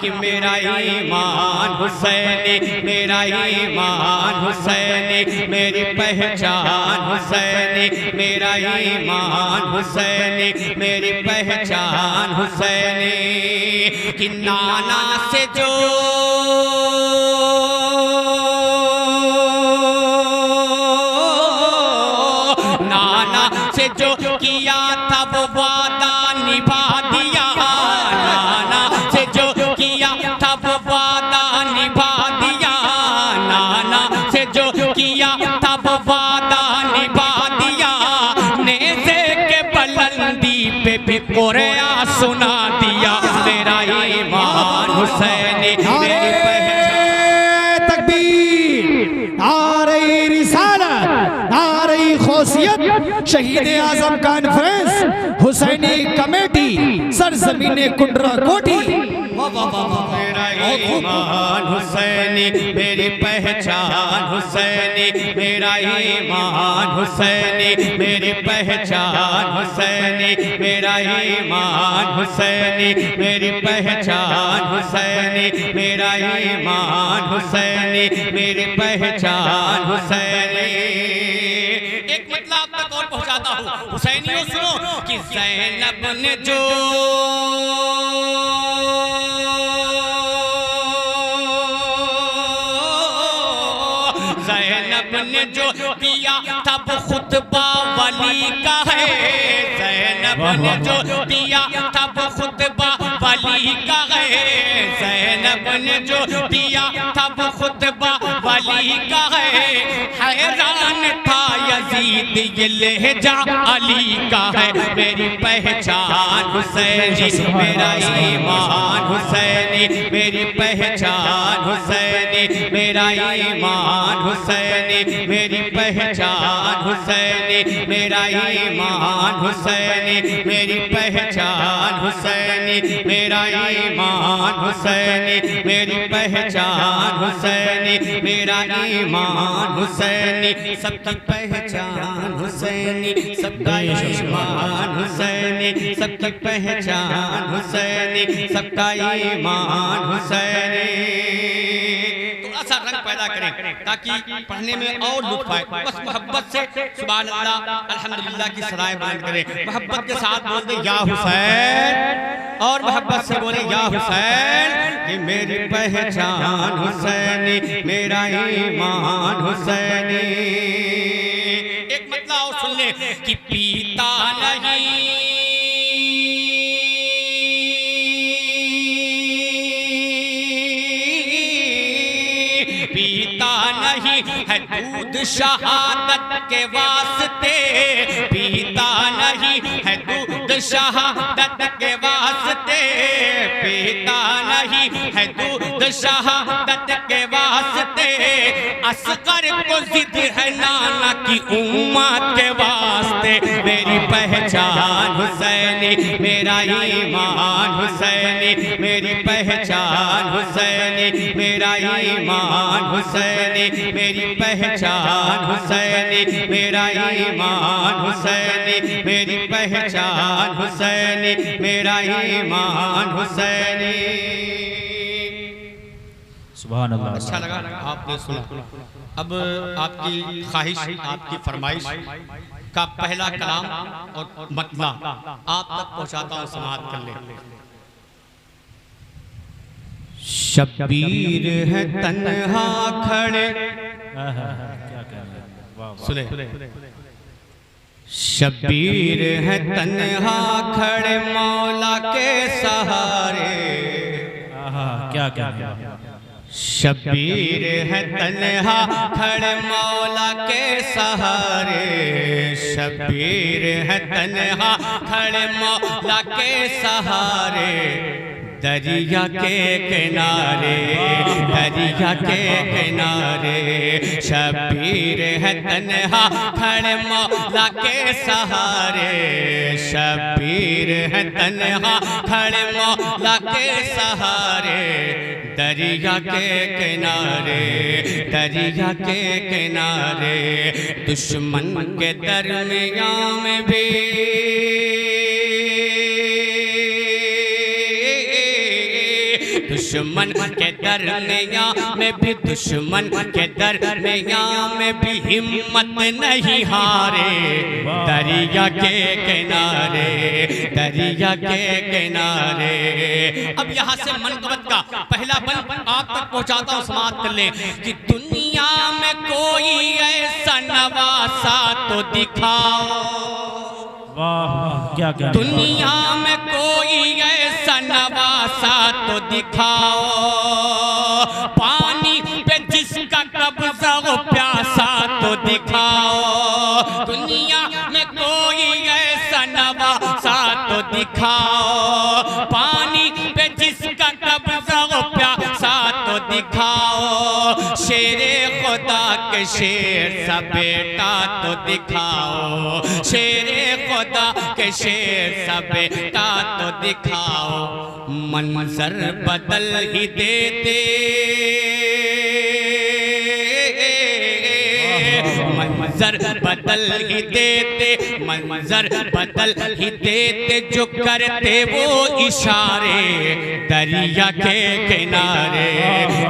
कि मेरा ईमान हुसैनी, मेरा ईमान हुसैनी, मेरी पहचान हुसैनी, मेरा ईमान हुसैनी, मेरी पहचान हुसैनी। कि नाना से जो किया था वो वादा निभा दिया, नाना से जो किया था वो वादा निभा दिया, नाना से जो किया था वो वादा निभा दिया। नेज़े के बुलंदी पे भी कुरआ सुना दिया, मेरा ईमान हुसैनी, मेरी पहचान। तकबीर, नारे रिसालत, नारे खौसियत, शहीद आजम कॉन्फ्रेंस, हुसैनी कमेटी, सरजमीने कुंडरा कोठी। मेरा ईमान हुसैनी, मेरी पहचान हुसैनी, मेरा ईमान हुसैनी, मेरी पहचान हुसैनी, मेरा ईमान हुसैनी, मेरी पहचान हुसैनी, मेरा ईमान हुसैनी, मेरी पहचान हुसैनी। एक मतलब तक और पहुंचाता हूँ, हुसैनियों सुनो कि ज़ैनब ने जो दिया तब खुतबा वली का है, ज़ैनब ने जो दिया तब खुतबा वली का है, ज़ैनब ने जो दिया तब खुतबा वली का है। हैरान था यजीद ये लहजा अली का है, मेरी पहचान हुसैनी, मेरा ईमान हुसैनी, मेरी पहचान हुसैनी, मेरा ईमान हुसैनी, मेरी पहचान हुसैनी, मेरा ईमान हुसैनी, मेरी पहचान हुसैनी, मेरा ईमान हुसैनी, मेरी पहचान हुसैनी, मेरा ईमान हुसैनी, सबकी पहचान हुसैनी, सबका ईमान हुसैनी, सबकी पहचान हुसैनी, सबका ईमान हुसैनी। ऐसा रंग पैदा करें ताकि पढ़ने में और लुत्फ आए। बस मोहब्बत से सुभान अल्लाह अल्हम्दुलिल्लाह की सदाएं बुलंद करें। मोहब्बत के साथ बोल दे या हुसैन, और मोहब्बत से बोले या हुसैन, कि मेरी पहचान हुसैनी, मेरा ईमान हुसैनी। एक मतलब और सुन ले कि पीता नहीं है दूध शहादत के वास्ते, पीता नहीं है दूध शहादत के वास्ते, पीता नहीं है दूध शहादत के वास्ते। असगर को जिद है नाना की उम्मत के वास्ते, मेरी पहचान हुसैनी, मेरा ईमान हुसैनी, मेरी पहचान हुसैनी, मेरा ईमान हुसैनी, मेरी पहचान हुसैनी, मेरा ईमान हुसैनी, मेरी पहचान हुसैनी, मेरा ईमान हुसैनी। सुभान अल्लाह। अच्छा लगा आपने सुना। अब आपकी ख्वाहिश, आपकी फरमाइश का पहला कलाम और मतला आप तक पहुंचाता हूं, समाअत कर ले। शब्बीर है तन्हा खड़े, सुने, शब्बीर है तन्हा खड़े मौला के सहारे, क्या क्या शब्बीर है तन्हा खड़े मौला के सहारे, शब्बीर है तन्हा खड़े मौला के सहारे। दरिया के किनारे, दरिया के किनारे, शब्बीर है तन्हा खड़े मौला के सहारे, शब्बीर है तन्हा खड़े मौला के सहारे। दरिया के किनारे, दरिया के किनारे, दुश्मन के दरमियां में भी दुश्मन के दरमियां में भी, दुश्मन के दरमियां में भी हिम्मत नहीं हारे। दरिया के किनारे, दरिया के किनारे। अब यहाँ से मनकबत का पहला बन आप तक पहुँचाता हूँ, समाप्त कर ले कि दुनिया में कोई ऐसा नवासा तो दिखाओ। वाह क्या क्या, दुनिया में कोई ऐसा नवासा तो दिखाओ, पानी पे जिसका कब्जा हो प्यासा तो दिखाओ। दुनिया में कोई ऐसा नवासा तो दिखाओ, पानी पे जिसका कब्जा हो प्यासा तो दिखाओ। शेरे खुदा के शेर सा बेटा तो दिखाओ, शेरे खुदा के शेर सा बेटा तो दिखाओ। मंजर बदल ही देते, मंजर बदल ही देते, मंजर बदल ही देते जो करते वो इशारे। दरिया के किनारे,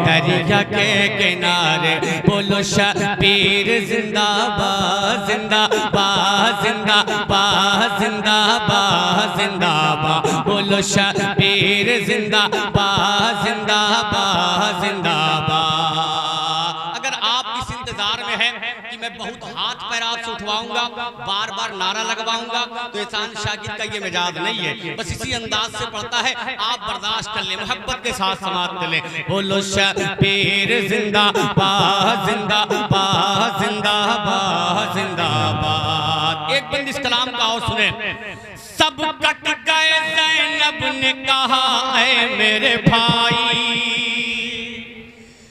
दरिया के किनारे। बोलो शबीर जिंदाबाद, जिंदाबाद, जिंदाबाद, जिंदाबाद, जिंदाबाद। बोलो शबीर जिंदाबाद, जिंदाबाद, जिंदाबाद। अगर आप इस इंतजार में हैं कि मैं बहुत हाथ पैर आपसे उठवाऊंगा, बार बार नारा लगवाऊंगा, तो एहसान शागिद का ये मिजाज नहीं है। बस इसी अंदाज से पढ़ता है, आप बर्दाश्त कर ले, मोहब्बत के साथ समाप्त कर ले। बोलो शबीर जिंदाबाद, जिंदाबाद, जिंदाबाद, जिंदाबाद। एक बंद इस कलाम का और सुने। सब कट गए ज़ैनब ने कहा ऐ मेरे भाई,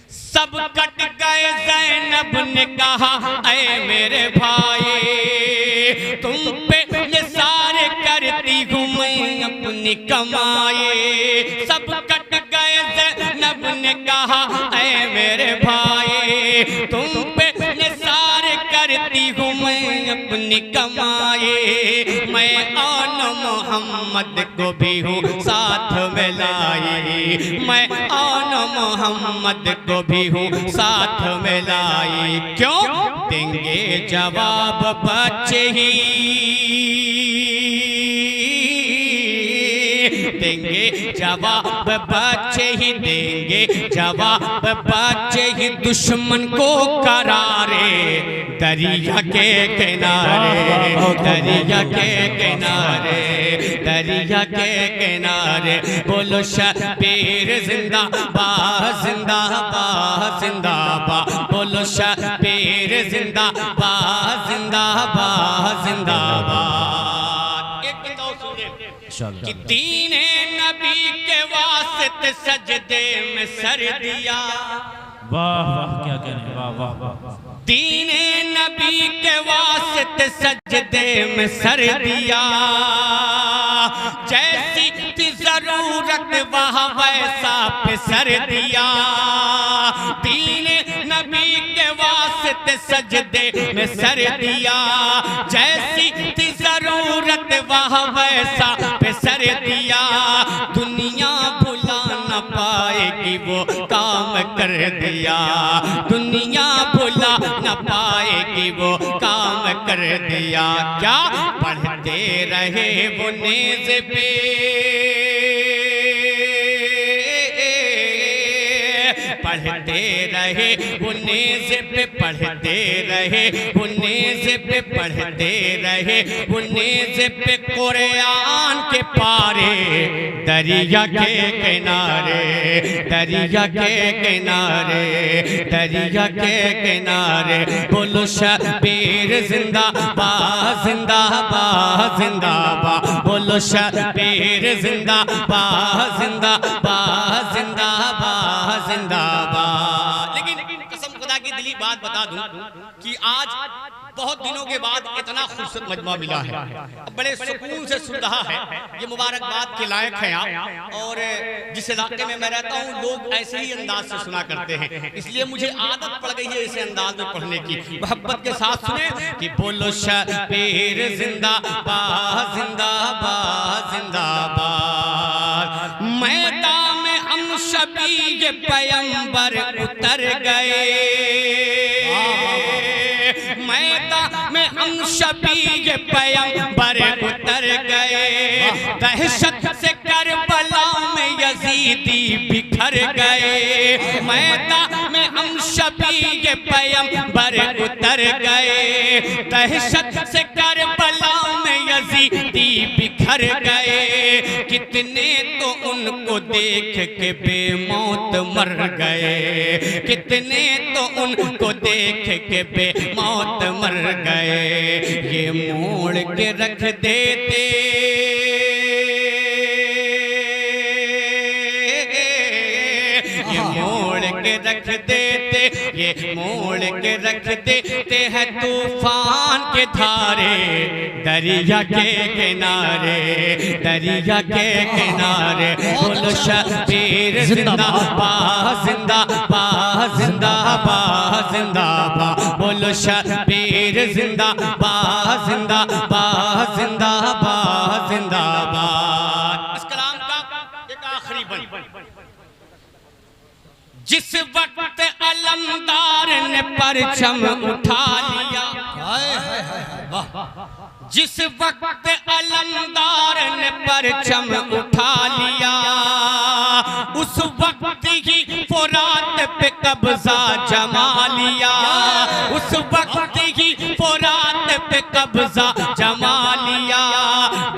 सब कट गए ज़ैनब ने कहा ऐ मेरे भाई। तुम पे निसार करती हूँ मैं अपनी कमाई। सब कट गए ज़ैनब ने कहा ऐ मेरे भाई। तुम पे निसार करती हूँ मैं अपनी कमाई। मैं आन मोहम्मद को भी हूँ साथ में लाई, मैं आन मोहम्मद को भी हूँ साथ में लाई। क्यों देंगे जवाब बच्चे ही, देंगे जवाब बच्चे ही, देंगे जवाब बच्चे ही दुश्मन को करारे। दरिया के किनारे, दरिया के किनारे, दरिया के किनारे। बोलो शबीर जिंदाबाद, जिंदाबाद, जिंदाबाद। बोलो शबीर जिंदाबाद, जिंदाबाद, जिंदाबाद। एक बताओ सुनिए कि दीने नबी के वास्ते सजदे में सर दिया। वाह वाह क्या कहने, वाह वाह वाह। दीने नबी के वास्ते सजदे में सर दिया, जैसी थी जरूरत वहाँ वैसा पे सर दिया। दीने नबी के वास्ते सजदे में सर दिया, जैसी थी जरूरत वहाँ वैसा पे सर दिया। दुनिया भुला न पाएगी वो काम कर दिया, दुनिया भुला न पाएगी वो काम कर दिया। क्या पढ़ते रहे वो नेज़ पे, पढ़ते रहे वो नेज़ पे, पढ़ते रहे वो नेज़ पे, पढ़ते रहे वो नेज़ पे कुरान के पारे। दरिया के किनारे, दरिया के किनारे, दरिया के किनारे। बोलो शबीर जिंदाबाद, जिंदाबाद, जिंदाबाद। बोलो शबीर जिंदाबाद, जिंदाबाद, जिंदाबाद, जिंदाबाद। लेकिन कसम खुदा की दिली बात बता दूं कि आज बहुत दिनों के बाद इतना खूबसूरत मजमा मिला है, बड़े सुकून से सुन रहा है। ये मुबारकबाद के लायक है आप। और जिस इलाके में मैं रहता हूँ लोग ऐसे ही अंदाज से सुना करते हैं, इसलिए मुझे आदत पड़ गई है इसे अंदाज में पढ़ने की। मोहब्बत के साथ सुने कि बोलो शबीर जिंदाबाद, जिंदाबाद, जिंदाबाद। मैदान में हम शबीह पैगंबर उतर गए, मैदान में हम शबीह पैगंबर उतर गए, दहशत से करबला में यजीदी बिखर गए, मैदान में हम शबीह पैगंबर उतर गए, दहशत से करबला में यजीदी बिखर गए, कितने तो उनको देख के बेमौत मर गए, कितने तो उनको देख के बेमौत मर गए, ये मोड़ के रख देते के रख देते, ये मोड़ के रख देते हैं तूफान के धारे, दरिया के किनारे, दरिया के किनारे। बोलो शबीर जिंदाबाद जिंदाबाद जिंदाबाद जिंदाबाद, बोलो शबीर जिंदाबाद जिंदाबाद जिंदाबाद जिंदाबाद। इस कलाम का एक आखिरी बंद, जिस वक्त अलमदार ने परचम उठा लिया, जिस वक्त अलमदार ने परचम उठा लिया, उस वक्त ही फुरात पे कब्जा जमा लिया, उस वक्त ही फुरात पे कब्जा जमा लिया,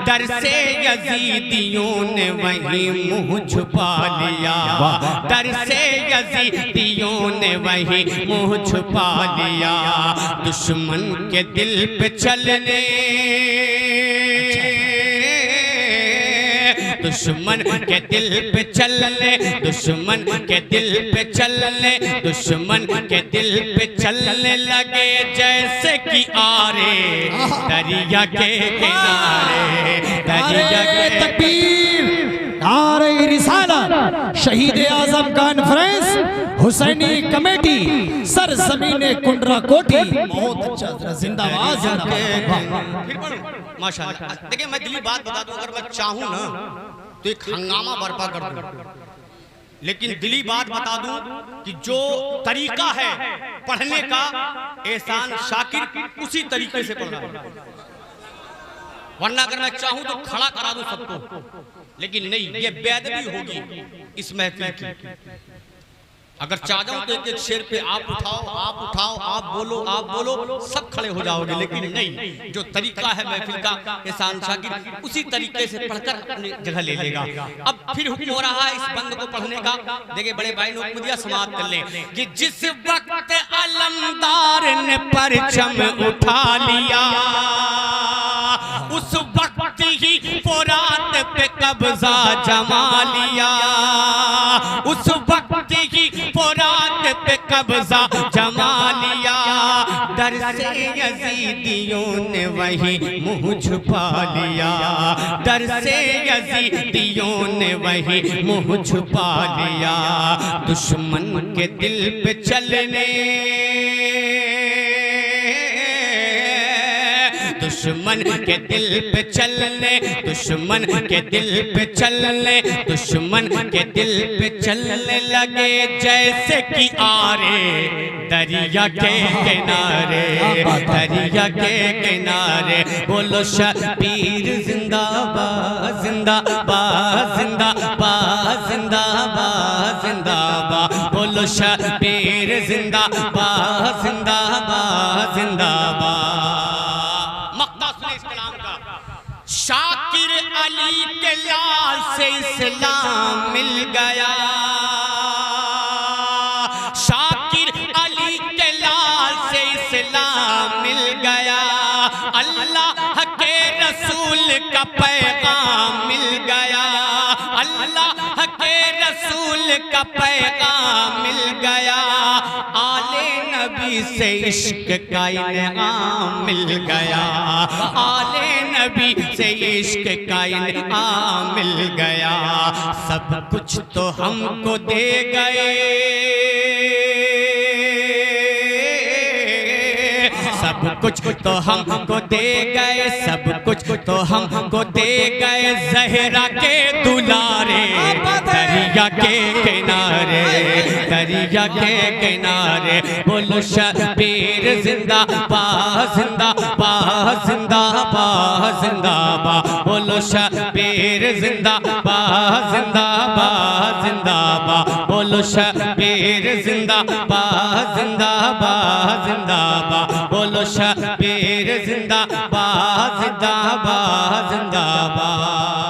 डर से यजीदियों ने वहीं मुंह छुपा लिया, डर से यजीदियों ने वहीं मुंह छुपा लिया, दुश्मन के दिल पे चलने, दुश्मन के दिल पे चलने, दुश्मन के दिल पे चलने, दुश्मन के दिल पे चलने लगे जैसे कि आरे दरिया के किनारे, दरिया के तकबीर, नारे रिसालत, शहीद आजम कॉन्फ्रेंस, हुसैनी कमेटी, सर जमीने कुंडरा कोठी। बहुत अच्छा, जिंदाबाद जिंदाबाद। माशाअल्लाह। देखिए मैं दिली बात बता दूं, अगर मैं चाहूं ना तो एक हंगामा बर्पा कर दूं, लेकिन दिली बात बता दूं कि जो तरीका है पढ़ने का, एहसान शाकिर उसी तरीके से पढ़ रहा है, वरना अगर मैं चाहूं तो खड़ा करा दूं सबको, लेकिन नहीं, ये बेअदबी होगी इस महफिल की। अगर चाह जाऊं तो एक एक शेर पे आप उठाओ, आप उठाओ, आप बोलो, सब खड़े हो जाओगे, लेकिन नहीं, जो तरीका है महफिल का, एहसान शाकिर उसी तरीके से पढ़कर अपनी जगह ले लेगा। अब फिर हुक्म हो रहा है इस बंद को पढ़ने का। देखिए बड़े भाई लोग मुझे समाप्त कर लें कि जिस वक्त अलमदार ने परचम उठा लिया, उस वक्त ही फुरात पे कब्जा जमा लिया, उस वक्त ही फुरात पे कब्जा जमा लिया, डर से यजीदियों ने वहीं मुंह छुपा लिया, डर से यजीदियों ने वहीं मुंह छुपा लिया, दुश्मन के दिल पे चलने, दुश्मन के दिल पे चलने, दुश्मन के दिल पे चलने, दुश्मन के दिल पे चलने लगे जैसे कि आरे दरिया के किनारे, दरिया के किनारे। बोलो शबीर जिंदाबाद जिंदाबाद जिंदाबाद जिंदाबाद जिंदाबाद, बोलो शबीर जिंदाबाद जिंदाबाद जिंदाबाद। शाकिर अली के लाल से इस्लाम मिल गया, शाकिर अली के लाल से इस्लाम मिल गया, अल्लाह के रसूल का पैगाम मिल गया, अल्लाह के रसूल का पैगाम मिल गया, आले नबी से इश्क का इनाम मिल गया, आले नबी से इश्क का इनाम मिल गया, सब कुछ तो हमको दे गए, सब कुछ तो हमको दे गए, सब कुछ तो हमको दे गए ज़हरा के दुलारे, दरिया के किनारे, दरिया के किनारे। बोलो शबीर जिंदाबाद जिंदाबाद जिंदाबाद जिंदाबाद, बोलो शबीर जिंदाबाद जिंदाबाद जिंदाबाद, बोलो शबीर जिंदाबाद जिंदाबाद जिंदाबाद, बोलो शबीर जिंदाबाद जिंदाबाद जिंदाबाद।